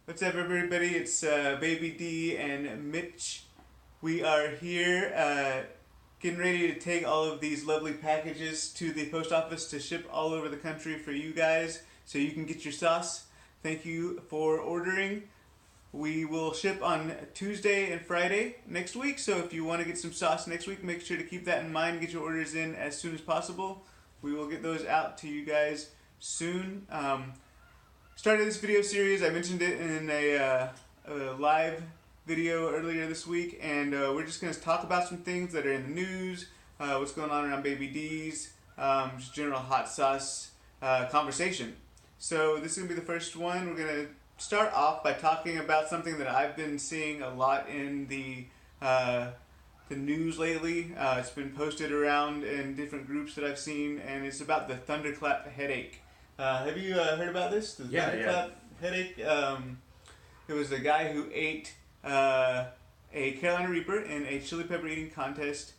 What's up, everybody? It's Baby D and Mitch. We are here getting ready to take all of these lovely packages to the post office to ship all over the country for you guys so you can get your sauce. Thank you for ordering. We will ship on Tuesday and Friday next week, so if you want to get some sauce next week, make sure to keep that in mind. Get your orders in as soon as possible. We will get those out to you guys soon. Started this video series. I mentioned it in a live video earlier this week, and we're just going to talk about some things that are in the news, what's going on around Baby D's, just general hot sauce conversation. So this is going to be the first one. We're going to start off by talking about something that I've been seeing a lot in the news lately. It's been posted around in different groups that I've seen, and it's about the thunderclap headache. Have you heard about this? The thunderclap headache. It was a guy who ate a Carolina Reaper in a chili pepper eating contest,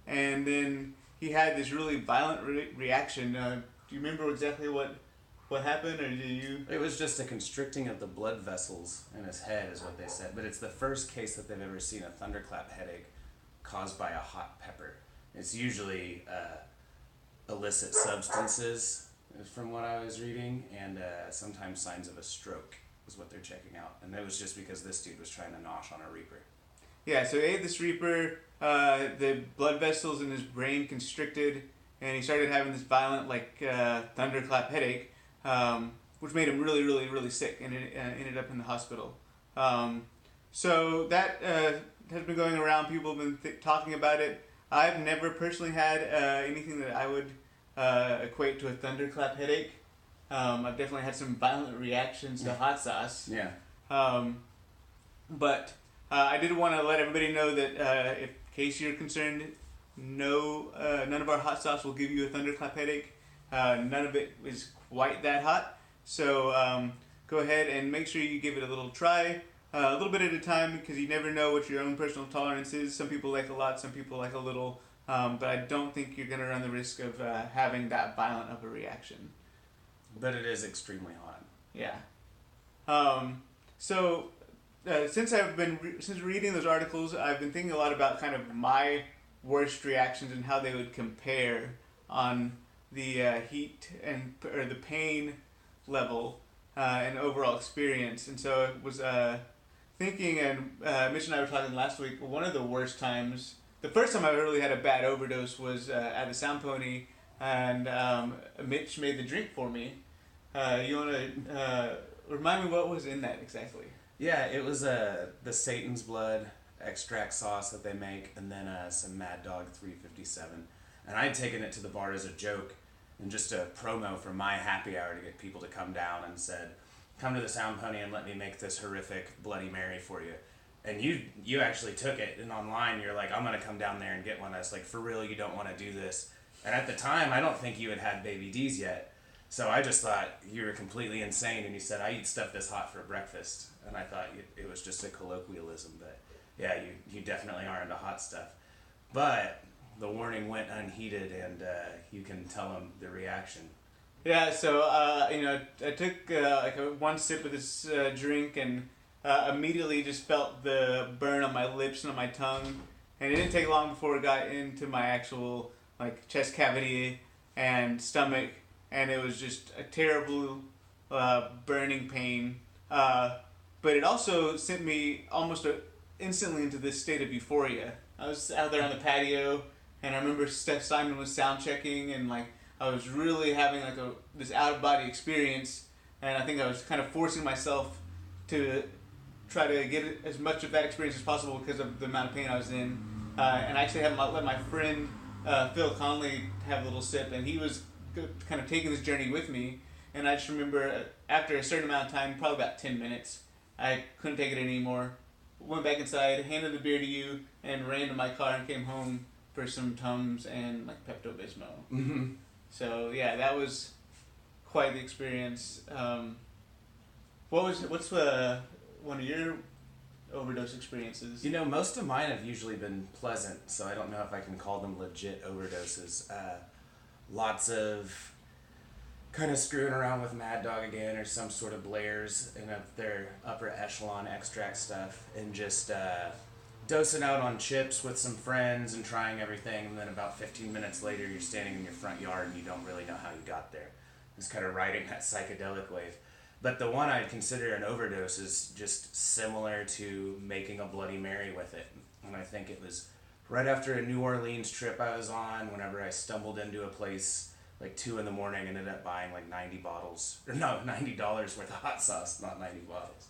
and then he had this really violent reaction. Do you remember exactly what happened, or do you? It was just a constricting of the blood vessels in his head, is what they said. But it's the first case that they've ever seen a thunderclap headache caused by a hot pepper. It's usually illicit substances, from what I was reading, and sometimes signs of a stroke is what they're checking out. And that was just because this dude was trying to nosh on a Reaper. Yeah, so he ate this Reaper, the blood vessels in his brain constricted, and he started having this violent, thunderclap headache, which made him really, really, really sick, and it ended up in the hospital. So that has been going around. People have been talking about it. I've never personally had anything that I would equate to a thunderclap headache. I've definitely had some violent reactions to hot sauce. Yeah. But I did want to let everybody know that in case you're concerned, none of our hot sauce will give you a thunderclap headache. None of it is quite that hot. So go ahead and make sure you give it a little try, a little bit at a time, because you never know what your own personal tolerance is. Some people like a lot, some people like a little. But I don't think you're going to run the risk of having that violent of a reaction. But it is extremely hot. Yeah. Since reading those articles, I've been thinking a lot about kind of my worst reactions and how they would compare on the heat or the pain level and overall experience. And so I was thinking, and Mitch and I were talking last week, one of the worst times. The first time I really had a bad overdose was at the Sound Pony, and Mitch made the drink for me. You want to remind me what was in that exactly? Yeah, it was the Satan's Blood extract sauce that they make, and then some Mad Dog 357. And I'd taken it to the bar as a joke and just a promo for my happy hour to get people to come down, and said, come to the Sound Pony and let me make this horrific Bloody Mary for you. And you actually took it, and online you're like, I'm going to come down there and get one. I was like, for real, you don't want to do this? And at the time, I don't think you had Baby D's yet. So I just thought you were completely insane, and you said, I eat stuff this hot for breakfast. And I thought it was just a colloquialism, but yeah, you definitely are into hot stuff. But the warning went unheeded, and you can tell them the reaction. Yeah, so I took one sip of this drink, and immediately just felt the burn on my lips and on my tongue, and it didn't take long before it got into my actual chest cavity and stomach, and it was just a terrible burning pain. But it also sent me almost instantly into this state of euphoria. I was out there on the patio, and I remember Steph Simon was sound checking, and I was really having this out of body experience, and I think I was kind of forcing myself to try to get as much of that experience as possible because of the amount of pain I was in. And I actually let my friend Phil Conley have a little sip, and he was kind of taking this journey with me. And I just remember after a certain amount of time, probably about 10 minutes, I couldn't take it anymore. Went back inside, handed the beer to you, and ran to my car and came home for some Tums and Pepto-Bismol. Mm-hmm. So yeah, that was quite the experience. What's one of your overdose experiences? Most of mine have usually been pleasant, so I don't know if I can call them legit overdoses. Lots of kind of screwing around with Mad Dog again or some sort of Blair's and their upper echelon extract stuff, and just dosing out on chips with some friends and trying everything, and then about 15 minutes later you're standing in your front yard and you don't really know how you got there. Just kind of riding that psychedelic wave. But the one I'd consider an overdose is just similar to making a Bloody Mary with it. And I think it was right after a New Orleans trip I was on, whenever I stumbled into a place like 2 in the morning, ended up buying like $90 worth of hot sauce, not 90 bottles.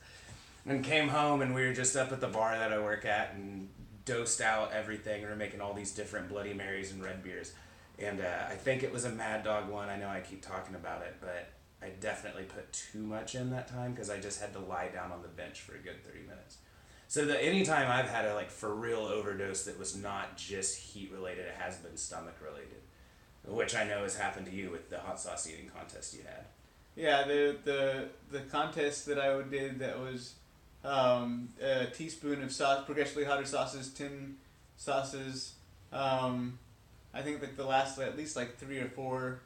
And came home and we were just up at the bar that I work at and dosed out everything. We were making all these different Bloody Marys and red beers. And I think it was a Mad Dog one. I know I keep talking about it, but I definitely put too much in that time because I just had to lie down on the bench for a good 30 minutes. So anytime I've had a like for real overdose that was not just heat related, it has been stomach related. Which I know has happened to you with the hot sauce eating contest you had. Yeah, the contest that I did, that was a teaspoon of sauce, progressively hotter sauces, 10 sauces. I think that the last at least like 3 or 4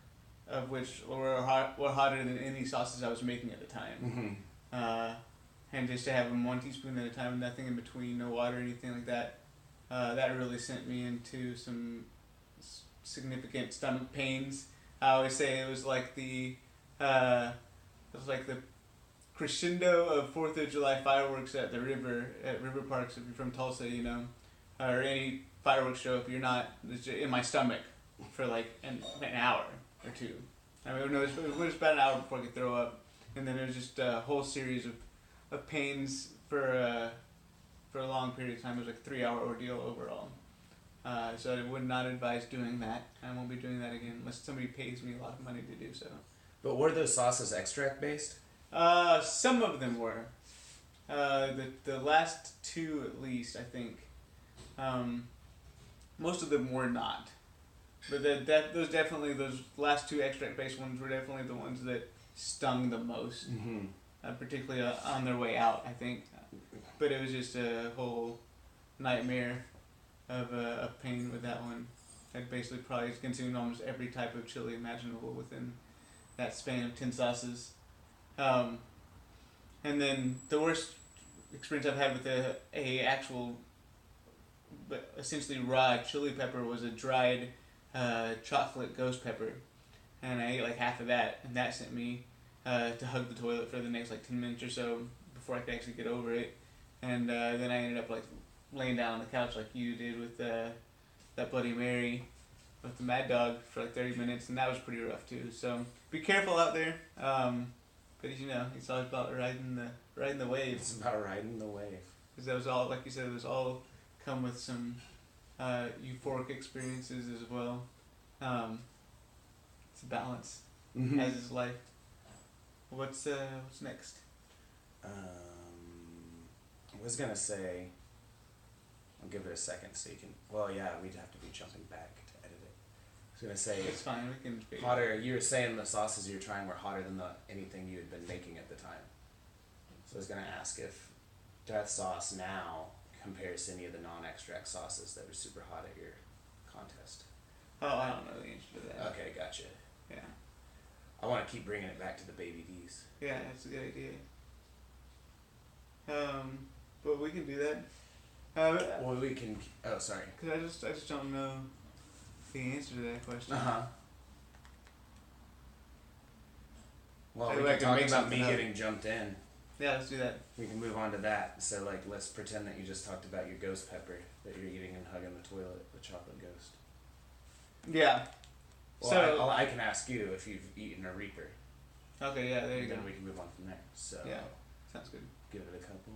of which were hotter than any sauces I was making at the time. Mm-hmm. And just to have them 1 teaspoon at a time, nothing in between, no water or anything like that. That really sent me into some significant stomach pains. I always say it was like the crescendo of 4th of July fireworks at river parks. If you're from Tulsa, you know, or any fireworks show, if you're not, it's in my stomach for like an hour or 2. I mean, no, it was about an hour before I could throw up, and then it was just a whole series of pains for a long period of time. It was like a 3-hour ordeal overall. So I would not advise doing that. I won't be doing that again unless somebody pays me a lot of money to do so. But were those sauces extract based? Some of them were. The last 2 at least, I think. Most of them were not. But those last 2 extract based ones were definitely the ones that stung the most. Mm-hmm. Particularly on their way out, I think. But it was just a whole nightmare of pain with that one. I basically probably consumed almost every type of chili imaginable within that span of 10 sauces. And then the worst experience I've had with a actual, but essentially raw chili pepper was a dried chocolate ghost pepper. And I ate like half of that, and that sent me to hug the toilet for the next like 10 minutes or so before I could actually get over it. And then I ended up like laying down on the couch like you did with that Bloody Mary with the Mad Dog for like 30 minutes, and that was pretty rough too. So be careful out there. But as you know, it's all about riding the wave. It's about riding the wave. Because that was all, like you said, it was all come with some euphoric experiences as well. It's a balance, Mm-hmm. as is life. What's next? I was gonna say, I'll give it a second so you can. Well, yeah, we'd have to be jumping back to edit it. I was gonna say It's fine. We can. hotter. You were saying the sauces you were trying were hotter than anything you had been making at the time. So I was gonna ask if death sauce now compares to any of the non-extract sauces that were super hot at your contest. Oh, I don't know the answer to that. Okay, gotcha. Yeah. I want to keep bringing it back to the baby D's. Yeah, that's a good idea. But we can do that. Or we can. Oh, sorry. Cause I just don't know the answer to that question. Uh huh. Well, Maybe we I can can talk make about me something up. getting jumped in. Yeah, let's do that. We can move on to that. So, like, let's pretend that you just talked about your ghost pepper that you're eating and hugging the toilet, the chocolate ghost. Yeah. Well, So I can ask you if you've eaten a Reaper. okay, yeah, there you go. Then we can move on from there. So, Yeah, sounds good. give it a couple.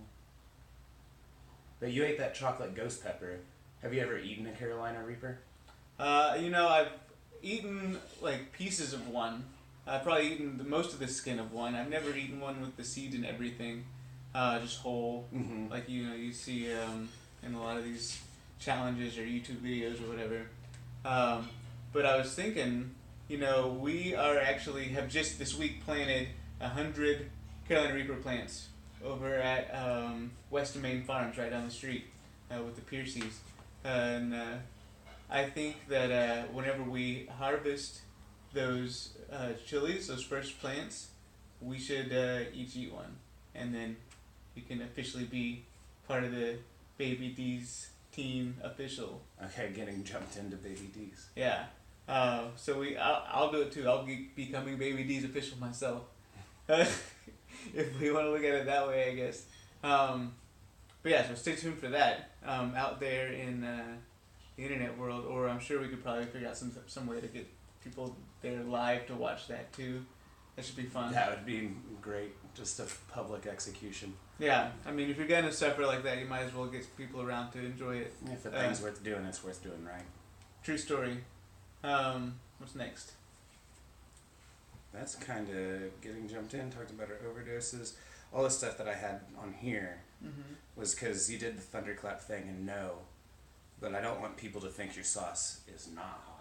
But you ate that chocolate ghost pepper. Have you ever eaten a Carolina Reaper? I've eaten like pieces of one. I've probably eaten most of the skin of one. I've never eaten one with the seeds and everything, just whole. Mm-hmm. Like you see in a lot of these challenges or YouTube videos or whatever. But I was thinking, we have just this week planted 100 Carolina Reaper plants over at West Main Farms right down the street with the Piercies. And I think that whenever we harvest those chilies, those fresh plants, we should each eat one, and then you can officially be part of the Baby D's team official. Okay, getting jumped into Baby D's. Yeah. So I'll do it too. I'll be becoming Baby D's official myself. If we want to look at it that way, I guess. But yeah, so stay tuned for that out there in the internet world, or I'm sure we could probably figure out some way to get people there live to watch that too. That should be fun. That would be great. Just a public execution. Yeah, I mean, if you're gonna suffer like that, you might as well get people around to enjoy it. If the thing's worth doing, it's worth doing right. True story. What's next? That's kind of getting jumped in. Talked about our overdoses. All the stuff that I had on here was because you did the thunderclap thing, and no, but I don't want people to think your sauce is not hot.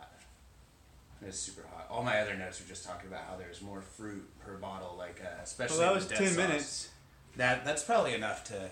It's super hot. All my other notes are just talking about how there's more fruit per bottle, like especially Well, that was the 10 sauce. minutes. That's probably enough to